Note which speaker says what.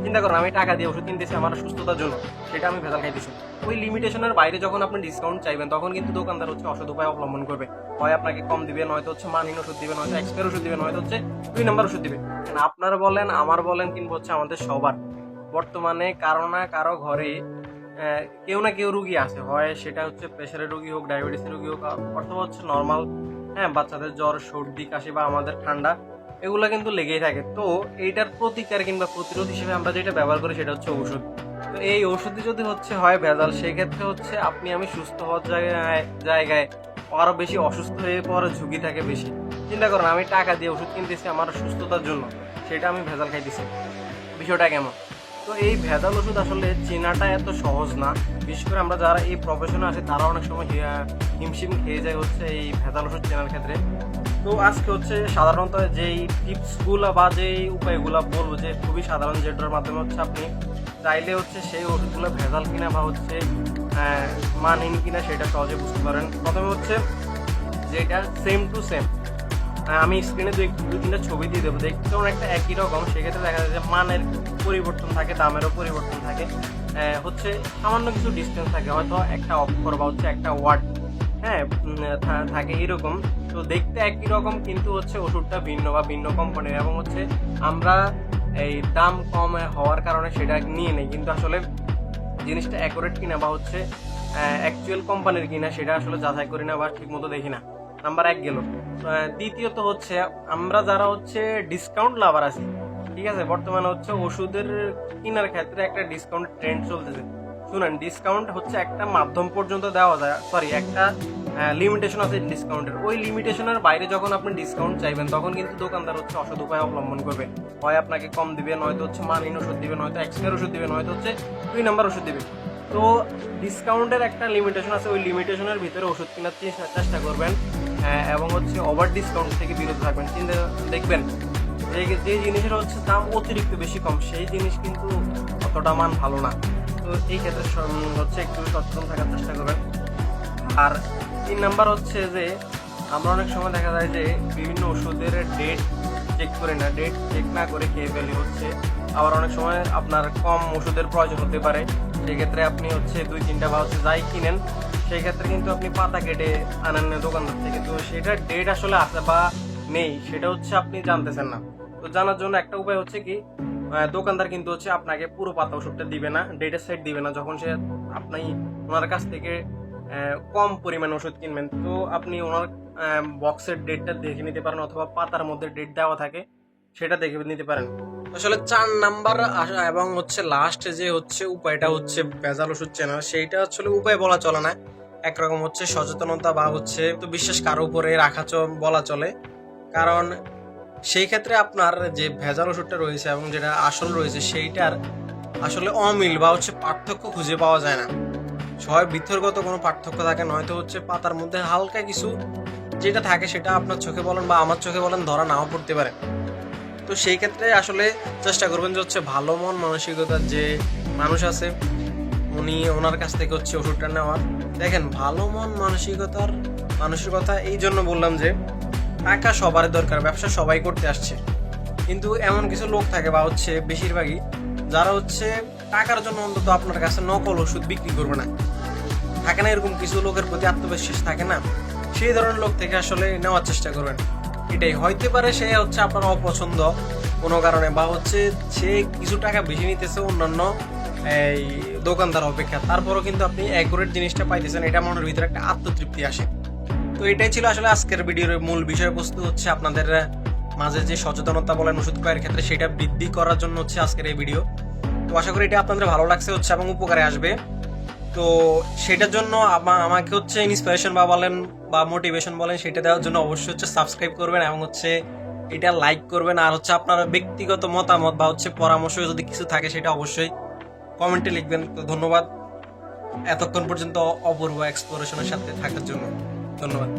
Speaker 1: চিন্তা করেন, আমি টাকা দিয়ে ওষুধ কিনতেছি আমার সুস্থতার জন্য, সেটা আমি ভেজাল খাইতেছি। ওই লিমিটেশনের বাইরে যখন আপনি ডিসকাউন্ট চাইবেন তখন কিন্তু দোকানদার হচ্ছে অসৎ উপায় অবলম্বন করবে। হয় আপনাকে কম দিবে, নয়তো হচ্ছে মানহীন ওষুধ দিবে, নয়তো এক্সপায়ার ওষুধ দিবে, নয়তো হচ্ছে 2 নম্বর ওষুধ দিবে। আপনার বলেন, আমার বলেন, কিংবা হচ্ছে আমাদের সবার বর্তমানে কারো না কারো ঘরে কেউ না কেউ রুগী আছে। হয় সেটা হচ্ছে প্রেশারের রুগী হোক, ডায়াবেটিসের রুগী হোক, অথবা হচ্ছে নর্মাল বাচ্চাদের জ্বর, সর্দি, কাশি বা আমাদের ঠান্ডা, এগুলো কিন্তু লেগেই থাকে। তো এইটার প্রতিকার কিংবা প্রতিরোধ হিসেবে আমরা যেটা ব্যবহার করি সেটা হচ্ছে ওষুধ। তো এই ওষুধই যদি হচ্ছে হয় ভেজাল, সেক্ষেত্রে হচ্ছে আপনি আমি সুস্থ হওয়ার জায়গায় আরো বেশি অসুস্থ হয়ে পড়ার ঝুঁকি থাকে বেশি। চিন্তা করেন, আমি টাকা দিয়ে ওষুধ কিনতেছি আমার সুস্থতার জন্য, সেটা আমি ভেজাল খাইতেছি। বিষয়টা কেমন? তো এই ভেজাল ওষুধ আসলে চেনাটা এত সহজ না। বিশেষ করে আমরা যারা এই প্রফেশনে আছে তারা অনেক সময় হিমশিম খেয়ে যায় হচ্ছে এই ভেজাল ওষুধ চেনার ক্ষেত্রে। তো আজকে হচ্ছে সাধারণত যেই টিপসগুলো বা যেই উপায়গুলো বলবো, যে খুবই সাধারণ, যেটার মাধ্যমে হচ্ছে আপনি চাইলে হচ্ছে সেই ওষুধগুলো ভেজাল কিনা বা হচ্ছে মানহীন কিনা সেটা সহজে বুঝতে পারেন। প্রথমে হচ্ছে যেটা সেম টু সেম, আমি স্ক্রিনে দুই তিনটা ছবি দিয়ে দেবো, দেখতে অনেকটা একই রকম, সেক্ষেত্রে দেখা যায় যে মানের পরিবর্তন থাকে, দামেরও পরিবর্তন থাকে, হচ্ছে সামান্য কিছু ডিস্টেন্স থাকে, হয়তো একটা অক্ষর বা হচ্ছে একটা ওয়ার্ড থাকে এরকম। তো দেখতে একই রকম কিন্তু হচ্ছে ওষুধটা ভিন্ন বা ভিন্ন কোম্পানির, এবং হচ্ছে আমরা এই দাম কম হওয়ার কারণে সেটা নিয়ে নেই, কিন্তু আসলে জিনিসটা অ্যাকুরেট কিনা বা হচ্ছে অ্যাকচুয়াল কোম্পানির কিনা সেটা আসলে যাচাই করি না বা ঠিক মতো দেখি না। নাম্বার 1 গেল। দ্বিতীয়ত হচ্ছে আমরা যারা হচ্ছে ডিসকাউন্ট লাভার আছি, ঠিক আছে, বর্তমানে হচ্ছে ওষুধের কেনার ক্ষেত্রে একটা ডিসকাউন্ট ট্রেন্ড চলতেছে। শুনেন, ডিসকাউন্ট হচ্ছে একটা মাধ্যম পর্যন্ত দেওয়া যায়, সরি একটা লিমিটেশন আছে ডিসকাউন্টের। ওই লিমিটেশনের বাইরে যখন আপনি ডিসকাউন্ট চাইবেন তখন কিন্তু দোকানদার হচ্ছে অসৎ উপায় অবলম্বন করবে। হয় আপনাকে কম দিবে, নয়তো হচ্ছে মানহীন ওষুধ দিবে, নয়তো এক্সপায়ার ওষুধ দিবে, নয়তো হচ্ছে 2 নম্বর ওষুধ দিবে। তো ডিসকাউন্টের একটা লিমিটেশন আছে, ওই লিমিটেশনের ভিতরে ওষুধ কেনার চেষ্টা করবেন, এবং হচ্ছে ওভার ডিসকাউন্ট থেকে বিরত থাকবেন। কিন্তু দেখবেন যে জিনিসের হচ্ছে দাম অতিরিক্ত বেশি কম, সেই জিনিস কিন্তু অতটা মান ভালো না। তো এই ক্ষেত্রে হচ্ছে একটু সচেতন থাকার চেষ্টা করবেন। আর 3 নাম্বার হচ্ছে যে আমরা অনেক সময় দেখা যায় যে বিভিন্ন ওষুধের ডেট চেক করি না, ডেট চেক না করে খেয়ে ফেলি হচ্ছে। আবার অনেক সময় আপনার কম ওষুধের প্রয়োজন হতে পারে, সেক্ষেত্রে আপনি হচ্ছে 2-3টা বা হচ্ছে যাই কিনেন, সেই ক্ষেত্রে কিন্তু আপনি পাতা কেটে আনেন দোকানদার থেকে। তো সেটার ডেট আসলে আছে বা নেই সেটা হচ্ছে আপনি জানতেছেন না। তো জানার জন্য একটা উপায় হচ্ছে কি, দোকানদার কিন্তু হচ্ছে আপনাকে পুরো পাতা ওষুধটা দিবে না, ডেটের সাইড দিবে না। যখন সে আপনি ওনার কাছ থেকে কম পরিমাণ ওষুধ কিনবেন, তো আপনি ওনার বক্সের ডেটটা দেখে নিতে পারেন, অথবা পাতার মধ্যে ডেট দেওয়া থাকে সেটা দেখে নিতে পারেন। আসলে 4 নাম্বার এবং হচ্ছে লাস্ট যে হচ্ছে উপায়টা হচ্ছে ভেজাল ওষুধ চেনার, সেইটা আসলে উপায় বলা চলে না, একরকম হচ্ছে সচেতনতা বা হচ্ছে তো বিশ্বাস কারো উপরে রাখা বলা চলে। কারণ সেই ক্ষেত্রে আপনার যে ভেজাল ওষুধটা রয়েছে এবং যেটা আসল রয়েছে সেইটার আসলে অমিল বা হচ্ছে পার্থক্য খুঁজে পাওয়া যায় না। হয় ভিতরগত কোনো পার্থক্য থাকে, নয়তো হচ্ছে পাতার মধ্যে হালকা কিছু যেটা থাকে সেটা আপনার চোখে বলেন বা আমার চোখে বলেন ধরা নাও পড়তে পারে। তো সেই ক্ষেত্রে আসলে চেষ্টা করবেন যে হচ্ছে ভালো মন মানসিকতার যে মানুষ আছে ওনার কাছ থেকে হচ্ছে ওষুধটা নেওয়ার। দেখেন, ভালো মন মানসিকতার মানুষের কথা এই জন্য বললাম যে টাকা সবার দরকার, ব্যবসা সবাই করতে আসছে, কিন্তু এমন কিছু লোক থাকে বা হচ্ছে বেশিরভাগই যারা হচ্ছে টাকার জন্য অন্তত আপনার কাছে নকল ওষুধ বিক্রি করবে না। থাকে না এরকম কিছু লোকের প্রতি আত্মবিশ্বাস থাকে না, সেই ধরনের লোক থেকে আসলে নেওয়ার চেষ্টা করবেন। এটাই হইতে পারে সে হচ্ছে আপনার অপছন্দ কোনো কারণে, বা হচ্ছে সে কিছু টাকা বেশি নিতেছে অন্যান্য এই দোকানদার অপেক্ষা, তারপরও কিন্তু আপনি অ্যাকুরেট জিনিসটা পাইতেছেন, এটা মনের ভিতরে একটা আত্মতৃপ্তি আসে। তো এটাই ছিল আসলে আজকের ভিডিওর মূল বিষয়বস্তু, হচ্ছে আপনাদের মাঝে যে সচেতনতা বলেন ওষুধ ক্রয়ের ক্ষেত্রে সেটা বৃদ্ধি করার জন্য হচ্ছে আজকের এই ভিডিও। তো আশা করি এটা আপনাদের ভালো লাগছে হচ্ছে এবং উপকারে আসবে। তো সেটার জন্য আমাকে হচ্ছে ইন্সপিরেশন বা বলেন বা মোটিভেশন বলেন, সেটা দেওয়ার জন্য অবশ্যই হচ্ছে সাবস্ক্রাইব করবেন এবং হচ্ছে এটা লাইক করবেন। আর হচ্ছে আপনার ব্যক্তিগত মতামত বা হচ্ছে পরামর্শ যদি কিছু থাকে সেটা অবশ্যই কমেন্টে লিখবেন। তো ধন্যবাদ এতক্ষণ পর্যন্ত অপূর্ব এক্সপ্লোরেশনের সাথে থাকার জন্য, ধন্যবাদ।